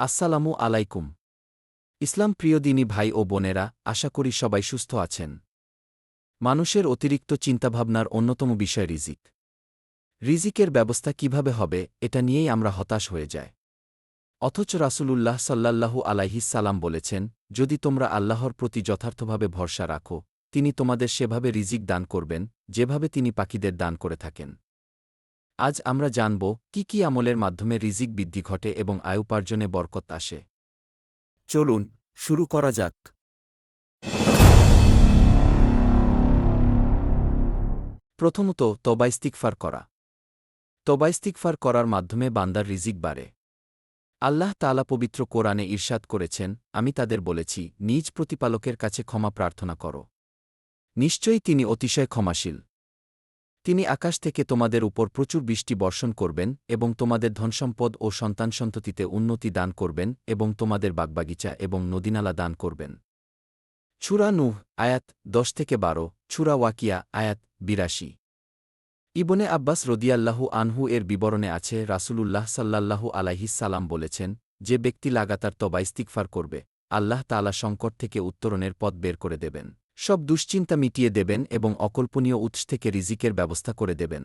আসসালামু আলাইকুম। ইসলাম প্রিয় দিনী ভাই ও বোনেরা, আশা করি সবাই সুস্থ আছেন। মানুষের অতিরিক্ত চিন্তাভাবনার অন্যতম বিষয় রিজিক। রিজিকের ব্যবস্থা কিভাবে হবে, এটা নিয়েই আমরা হতাশ হয়ে যায়। অথচ রাসূলুল্লাহ সাল্লাল্লাহু আলাইহিস সালাম বলেছেন, যদি তোমরা আল্লাহর প্রতি যথার্থভাবে ভরসা রাখো, তিনি তোমাদের সেভাবে রিজিক দান করবেন, যেভাবে তিনি পাখিদের দান করে থাকেন। আজ আমরা জানব, কি আমলের মাধ্যমে রিজিক বৃদ্ধি ঘটে এবং আয়ুপার্জনে বরকত আসে। চলুন, শুরু করা যাক। প্রথমত, তওবা ইস্তিগফার করা। তওবা ইস্তিগফার করার মাধ্যমে বান্দার রিজিক বাড়ে। আল্লাহ তাআলা পবিত্র কোরআনে ইরশাদ করেছেন, আমি তাদের বলেছি, নিজ প্রতিপালকের কাছে ক্ষমা প্রার্থনা করো। নিশ্চয়ই তিনি অতিশয় ক্ষমাশীল। তিনি আকাশ থেকে তোমাদের উপর প্রচুর বৃষ্টি বর্ষণ করবেন এবং তোমাদের ধনসম্পদ ও সন্তানসন্ততিতে উন্নতি দান করবেন এবং তোমাদের বাগবাগিচা এবং নদীনালা দান করবেন। সূরা নূহ, আয়াত 10-12, সূরা ওয়াকিয়া, আয়াত 82। ইবনে আব্বাস রদিয়াল্লাহু আনহু এর বিবরণে আছে, রাসূলুল্লাহ সাল্লাল্লাহু আলাইহিস সালাম বলেছেন, যে ব্যক্তি লাগাতার তওবা ইস্তিগফার করবে, আল্লাহ তাআলা সংকট থেকে উত্তরণের পথ বের করে দেবেন, সব দুশ্চিন্তা মিটিয়ে দেবেন এবং অকল্পনীয় উৎস থেকে রিজিকের ব্যবস্থা করে দেবেন।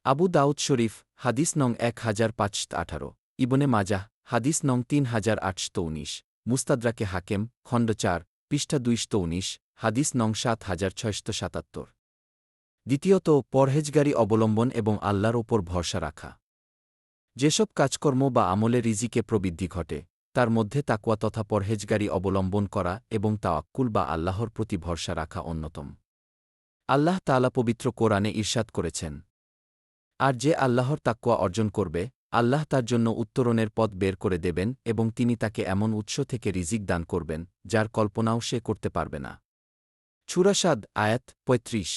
আবু দাউদ শরীফ, হাদিস নং 1518, ইবনে মাজাহ, হাদিস নং 3819, মুস্তাদরাকে হাকেম, খণ্ড 4, পৃষ্ঠা 219, হাদিস নং 7677। দ্বিতীয়ত, পরহেজগারি অবলম্বন এবং আল্লাহর ওপর ভরসা রাখা। যেসব কাজকর্ম বা আমলে রিজিকে প্রবৃদ্ধি ঘটে, তার মধ্যে তাকওয়া তথা পরহেজগারি অবলম্বন করা এবং তাওয়াক্কুল বা আল্লাহর প্রতি ভরসা রাখা অন্যতম। আল্লাহ তাআলা পবিত্র কোরআনে ইরশাদ করেছেন, আর যে আল্লাহর তাকওয়া অর্জন করবে, আল্লাহ তার জন্য উত্তরণের পথ বের করে দেবেন এবং তিনি তাকে এমন উৎস থেকে রিজিক দান করবেন, যার কল্পনাও সে করতে পারবে না। সূরা সাদ, আয়াত 35।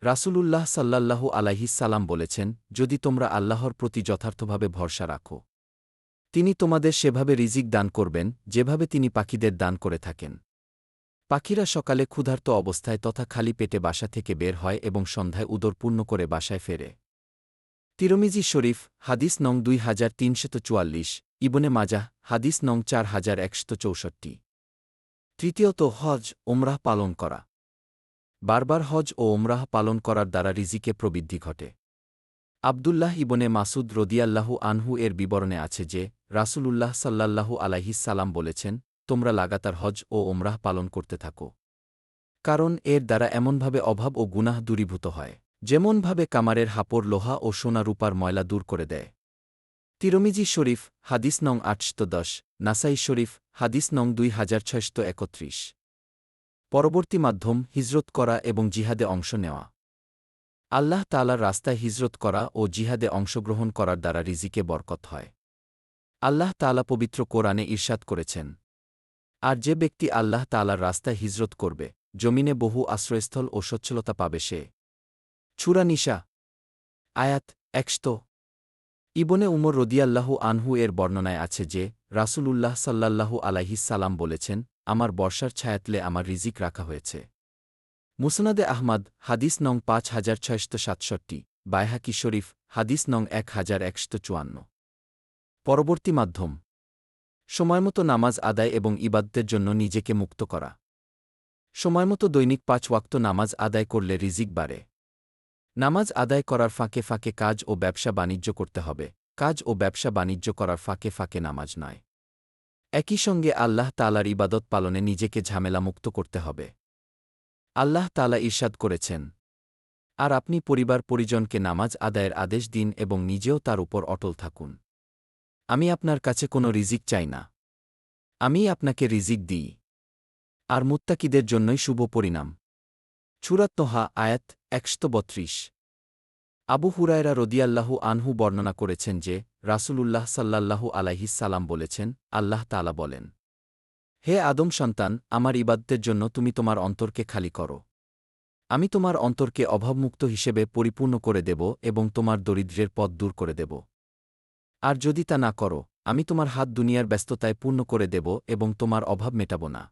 রাসূলুল্লাহ সাল্লাল্লাহু আলাইহিস সালাম বলেছেন, যদি তোমরা আল্লাহর প্রতি যথার্থভাবে ভরসা রাখো, তিনি তোমাদের সেভাবে রিজিক দান করবেন, যেভাবে তিনি পাখিদের দান করে থাকেন। পাখিরা সকালে ক্ষুধার্ত অবস্থায় তথা খালি পেটে বাসা থেকে বের হয় এবং সন্ধ্যায় উদর পূর্ণ করে বাসায় ফেরে। তিরমিজি শরীফ, হাদিস নং 2344, ইবনে মাজাহ, হাদিস নং 4164। তৃতীয়ত, হজ, ওমরাহ পালন করা। বারবার হজ ও ওমরাহ পালন করার দ্বারা রিজিকে প্রবৃদ্ধি ঘটে। আবদুল্লাহ ইবনে মাসুদ রদিয়াল্লাহু আনহু এর বিবরণে আছে যে, রাসূলুল্লাহ সাল্লাল্লাহু আলাইহিস সালাম বলেছেন, তোমরা লাগাতার হজ ও ওমরাহ পালন করতে থাকো। কারণ এর দ্বারা এমনভাবে অভাব ও গুনাহ দূরীভূত হয়, যেমনভাবে কামারের হাপড় লোহা ও সোনা রূপার ময়লা দূর করে দেয়। তিরমিজি শরীফ, হাদিস নং 810, নাসাই শরীফ, হাদিস নং 2631। পরবর্তী মাধ্যম, হিজরত করা এবং জিহাদে অংশ নেওয়া। আল্লাহ তাআলার রাস্তায় হিজরত করা ও জিহাদে অংশগ্রহণ করার দ্বারা রিজিকে বরকত হয়। আল্লাহ তাআলা পবিত্র কোরআনে ইরশাদ করেছেন, আর যে ব্যক্তি আল্লাহ তাআলার রাস্তায় হিজরত করবে, জমিনে বহু আশ্রয়স্থল ও সচ্ছলতা পাবে সে। সূরা নিসা, আয়াত 100। ইবনে উমর রদিয়াল্লাহু আনহু এর বর্ণনায় আছে যে, রাসূলুল্লাহ সাল্লাল্লাহু আলাইহিস সালাম বলেছেন, আমার বর্ষার ছায়াতলে আমার রিজিক রাখা হয়েছে। মুসনাদে আহমদ, হাদিস নং 5667, বাইহাকি শরীফ, হাদিস নং 1154। পরবর্তী মাধ্যম, সময়মতো নামাজ আদায় এবং ইবাদতের জন্য নিজেকে মুক্ত করা। সময়মতো দৈনিক 5 ওয়াক্ত নামাজ আদায় করলে রিজিক বাড়ে। নামাজ আদায় করার ফাঁকে ফাঁকে কাজ ও ব্যবসা বাণিজ্য করতে হবে, কাজ ও ব্যবসা বাণিজ্য করার ফাঁকে ফাঁকে নামাজ নয়। একই সঙ্গে আল্লাহ তাআলার ইবাদত পালনে নিজেকে ঝামেলা মুক্ত করতে হবে। আল্লাহ তাআলা ইরশাদ করেছেন, আর আপনি পরিবার পরিজনকে নামাজ আদায়ের আদেশ দিন এবং নিজেও তার উপর অটল থাকুন। আমি আপনার কাছে কোনো রিজিক চাই না, আমিই আপনাকে রিজিক দিই। আর মুত্তাকিদের জন্যই শুভ পরিণাম। সূরা তোহা, আয়াত 132। আবু হুরায়রা রদিয়াল্লাহু আনহু বর্ণনা করেছেন যে, রাসূলুল্লাহ সাল্লাল্লাহু আলাইহিস সালাম বলেছেন, আল্লাহ তাআলা বলেন, হে আদম সন্তান, আমার ইবাদতের জন্য তুমি তোমার অন্তরকে খালি করো। আমি তোমার অন্তরকে অভাবমুক্ত হিসেবে পরিপূর্ণ করে দেব এবং তোমার দরিদ্রের পথ দূর করে দেব। আর যদি তা না করো, আমি তোমার হাত দুনিয়ার ব্যস্ততায় পূর্ণ করে দেব এবং তোমার অভাব মেটাব না।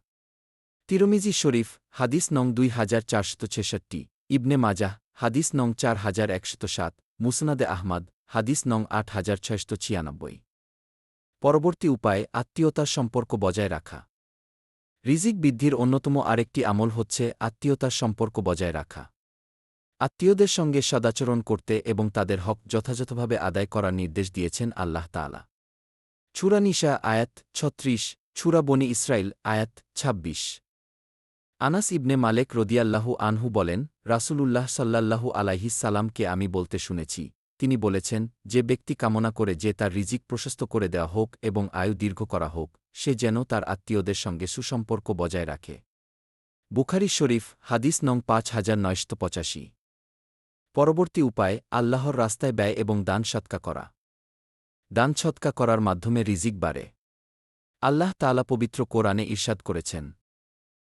তিরমিজি শরীফ, হাদিস নং 2466, ইবনে মাজাহ, হাদিস নং 4107, মুসনাদে আহমদ, হাদিস নং 8696। পরবর্তী উপায় আত্মীয়তার সম্পর্ক বজায় রাখা। রিজিক বৃদ্ধির অন্যতম আরেকটি আমল হচ্ছে আত্মীয়তার সম্পর্ক বজায় রাখা। আত্মীয়দের সঙ্গে সদাচরণ করতে এবং তাদের হক যথাযথভাবে আদায় করার নির্দেশ দিয়েছেন আল্লাহ তাআলা। সূরা নিসা আয়াত ৩৬, সূরা বনী ইসরাইল আয়াত ২৬। আনাস ইবনে মালেক রদিয়াল্লাহু আনহু বলেন, রাসূলুল্লাহ সাল্লাল্লাহু আলাইহিস সালামকে আমি বলতে শুনেছি, তিনি বলেছেন, যে ব্যক্তি কামনা করে যে তার রিজিক প্রশস্ত করে দেওয়া হোক এবং আয়ু দীর্ঘ করা হোক, সে যেন তার আত্মীয়দের সঙ্গে সুসম্পর্ক বজায় রাখে। বুখারী শরীফ হাদিস নং ৫৯৮৫। পরবর্তী উপায় আল্লাহর রাস্তায় ব্যয় এবং দান সৎকা করা। দান সৎকা করার মাধ্যমে রিজিক বাড়ে। আল্লাহ তাআলা পবিত্র কোরআনে ইরশাদ করেছেন,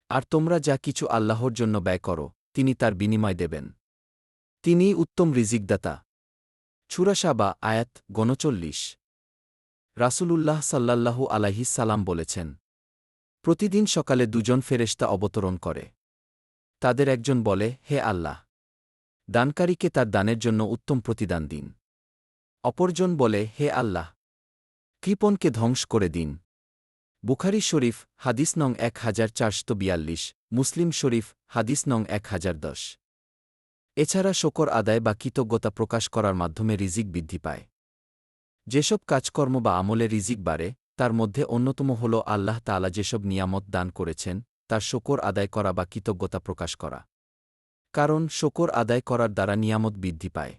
আর তোমরা যা কিছু আল্লাহর জন্য ব্যয় করো, তিনি তার বিনিময় দেবেন। তিনিই উত্তম রিজিকদাতা। সূরা সাবা আয়াত ৩৯। রাসূলুল্লাহ সাল্লাল্লাহু আলাইহিস সালাম বলেছেন, প্রতিদিন সকালে দুজন ফেরেশতা অবতরণ করে। তাদের একজন বলে, হে আল্লাহ, দানকারীকে তার দানের জন্য উত্তম প্রতিদান দিন। অপরজন বলে, হে আল্লাহ, কৃপণকে ধ্বংস করে দিন। বুখারী শরীফ হাদিস নং ১৪৪২, মুসলিম শরীফ হাদিস নং ১০১০। এছাড়া শকর আদায় বা কৃতজ্ঞতা প্রকাশ করার মাধ্যমে রিজিক বৃদ্ধি পায়। যেসব কাজকর্ম বা আমলে রিজিক বাড়ে, তার মধ্যে অন্যতম হল আল্লাহ তাআলা যেসব নিয়ামত দান করেছেন তার শকর আদায় করা বা কৃতজ্ঞতা প্রকাশ করা। কারণ শকর আদায় করার দ্বারা নিয়ামত বৃদ্ধি পায়।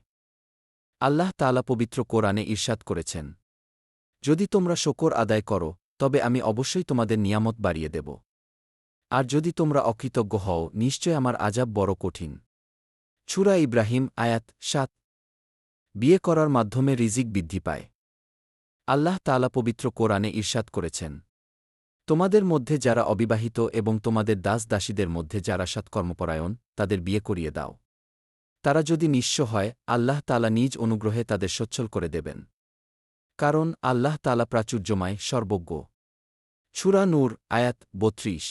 আল্লাহ তাআলা পবিত্র কোরআনে ইরশাদ করেছেন, যদি তোমরা শকর আদায় করো, তবে আমি অবশ্যই তোমাদের নিয়ামত বাড়িয়ে দেব। আর যদি তোমরা অকৃতজ্ঞ হও, নিশ্চয় আমার আযাব বড় কঠিন। সূরা ইব্রাহিম আয়াত ৭। বিয়ে করার মাধ্যমে রিজিক বৃদ্ধি পায়। আল্লাহ তাআলা পবিত্র কোরআনে ইরশাদ করেছেন, তোমাদের মধ্যে যারা অবিবাহিত এবং তোমাদের দাস-দাসীদের মধ্যে যারা সৎকর্মপরায়ণ, তাদের বিয়ে করিয়ে দাও। তারা যদি নিঃস্ব হয়, আল্লাহ তাআলা নিজ অনুগ্রহে তাদের সচ্ছল করে দেবেন। কারণ আল্লাহ তাআলা প্রাচুর্যময়, সর্বজ্ঞ। সূরা নূর আয়াত ৩২।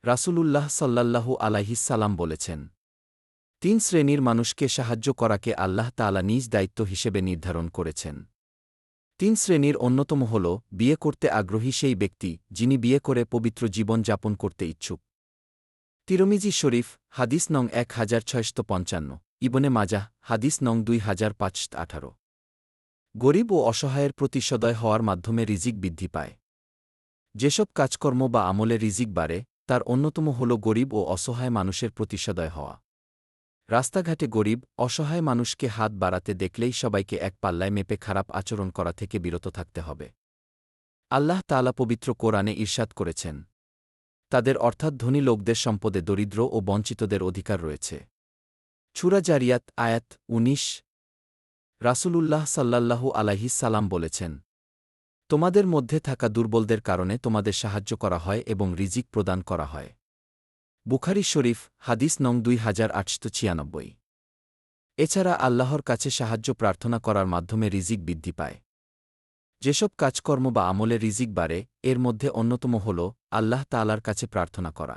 রাসূলুল্লাহ সাল্লাল্লাহু আলাইহিস সালাম বলেছেন, ৩ শ্রেণীর মানুষকে সাহায্য করাকে আল্লাহ তাআলা নিজ দায়িত্ব হিসেবে নির্ধারণ করেছেন। ৩ শ্রেণীর অন্যতম হল বিয়ে করতে আগ্রহী সেই ব্যক্তি, যিনি বিয়ে করে পবিত্র জীবন যাপন করতে ইচ্ছুক। তিরমিজি শরীফ হাদিস নং ১৬৫৫, ইবনে মাজাহ হাদিস নং ২৫১৮। গরিব ও অসহায়ের প্রতি সদয় হওয়ার মাধ্যমে রিজিক বৃদ্ধি পায়। যেসব কাজকর্ম বা আমলে রিজিক বাড়ে, তার অন্যতম হল গরিব ও অসহায় মানুষের প্রতি সদয় হওয়া। রাস্তাঘাটে গরিব, অসহায় মানুষকে হাত বাড়াতে দেখলেই সবাইকে এক পাল্লায় মেপে খারাপ আচরণ করা থেকে বিরত থাকতে হবে। আল্লাহ তাআলা পবিত্র কোরআনে ইরশাদ করেছেন, তাদের অর্থাৎ ধনী লোকদের সম্পদে দরিদ্র ও বঞ্চিতদের অধিকার রয়েছে। সূরা জারিয়াত আয়াত ১৯। রাসূলুল্লাহ সাল্লাল্লাহু আলাইহিস সালাম বলেছেন, তোমাদের মধ্যে থাকা দুর্বলদের কারণে তোমাদের সাহায্য করা হয় এবং রিজিক প্রদান করা হয়। বুখারী শরীফ হাদিস নং ২৮৯৬। এছাড়া আল্লাহর কাছে সাহায্য প্রার্থনা করার মাধ্যমে রিজিক বৃদ্ধি পায়। যেসব কাজকর্ম বা আমলে রিজিক বাড়ে, এর মধ্যে অন্যতম হল আল্লাহ তাআলার কাছে প্রার্থনা করা।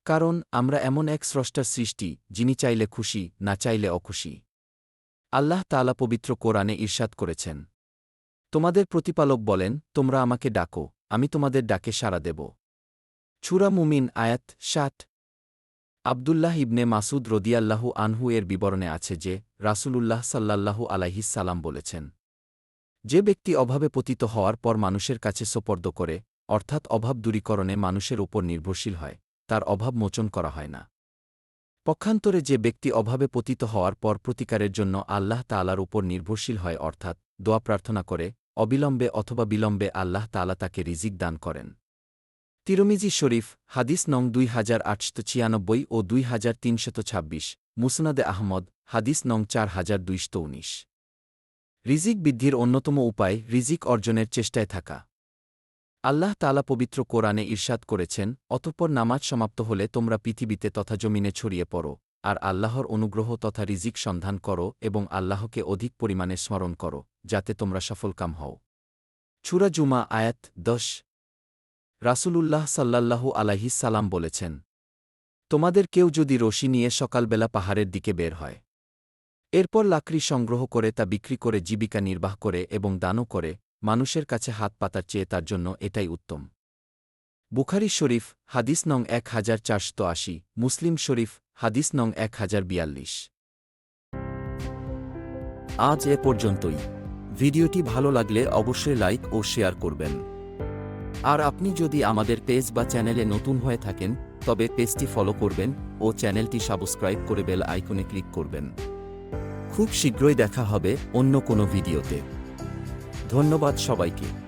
কারণ আমরা এমন এক স্রষ্টার সৃষ্টি, যিনি চাইলে খুশি, না চাইলে অখুশি। আল্লাহ তাআলা পবিত্র কোরআনে ইরশাদ করেছেন, তোমাদের প্রতিপালক বলেন, তোমরা আমাকে ডাকো, আমি তোমাদের ডাকে সাড়া দেব। সূরা মুমিন আয়াত ৭। আবদুল্লাহ ইবনে মাসুদ রদিয়াল্লাহু আনহু এর বিবরণে আছে যে, রাসূলুল্লাহ সাল্লাল্লাহু আলাইহিস সালাম বলেছেন, যে ব্যক্তি অভাবে পতিত হওয়ার পর মানুষের কাছে সোপর্দ করে, অর্থাৎ অভাব দূরীকরণে মানুষের উপর নির্ভরশীল হয়, তার অভাব মোচন করা হয় না। পক্ষান্তরে যে ব্যক্তি অভাবে পতিত হওয়ার পর প্রতিকারের জন্য আল্লাহ তাআলার উপর নির্ভরশীল হয়, অর্থাৎ দোয়া প্রার্থনা করে, অবিলম্বে অথবা বিলম্বে আল্লাহ তাআলা তাকে রিজিক দান করেন। তিরমিজি শরীফ হাদিস নং ২৮৯৬ ও ২৩২৬, মুসনাদে আহমদ হাদিস নং ৪২১৯। রিজিক বৃদ্ধির অন্যতম উপায় রিজিক অর্জনের চেষ্টায় থাকা। আল্লাহ তাআলা পবিত্র কোরআনে ইরশাদ করেছেন, অতঃপর নামাজ সমাপ্ত হলে তোমরা পৃথিবীতে তথা জমিনে ছড়িয়ে পড়ো, আর আল্লাহর অনুগ্রহ তথা রিজিক সন্ধান করো এবং আল্লাহকে অধিক পরিমাণে স্মরণ করো, যাতে তোমরা সফলকাম হও। সূরা জুমা আয়াত ১০। রাসূলুল্লাহ সাল্লাল্লাহু আলাইহিস সালাম বলেছেন, তোমাদের কেউ যদি রশি নিয়ে সকালবেলা পাহাড়ের দিকে বের হয়, এরপর লাকড়ি সংগ্রহ করে তা বিক্রি করে জীবিকা নির্বাহ করে এবং দানও করে, মানুষের কাছে হাত পাতার চেয়ে তার জন্য এটাই উত্তম। বুখারী শরীফ হাদিস নং 1480, মুসলিম শরীফ হাদিস নং 1042। আজ এ পর্যন্তই। ভিডিওটি ভালো লাগলে অবশ্যই লাইক ও শেয়ার করবেন। আর আপনি যদি আমাদের পেজ বা চ্যানেলে নতুন হয়ে থাকেন তবে পেজটি ফলো করবেন ও চ্যানেলটি সাবস্ক্রাইব করে বেল আইকনে ক্লিক করবেন। খুব শীঘ্রই দেখা হবে অন্য কোনো ভিডিওতে। ধন্যবাদ সবাইকে।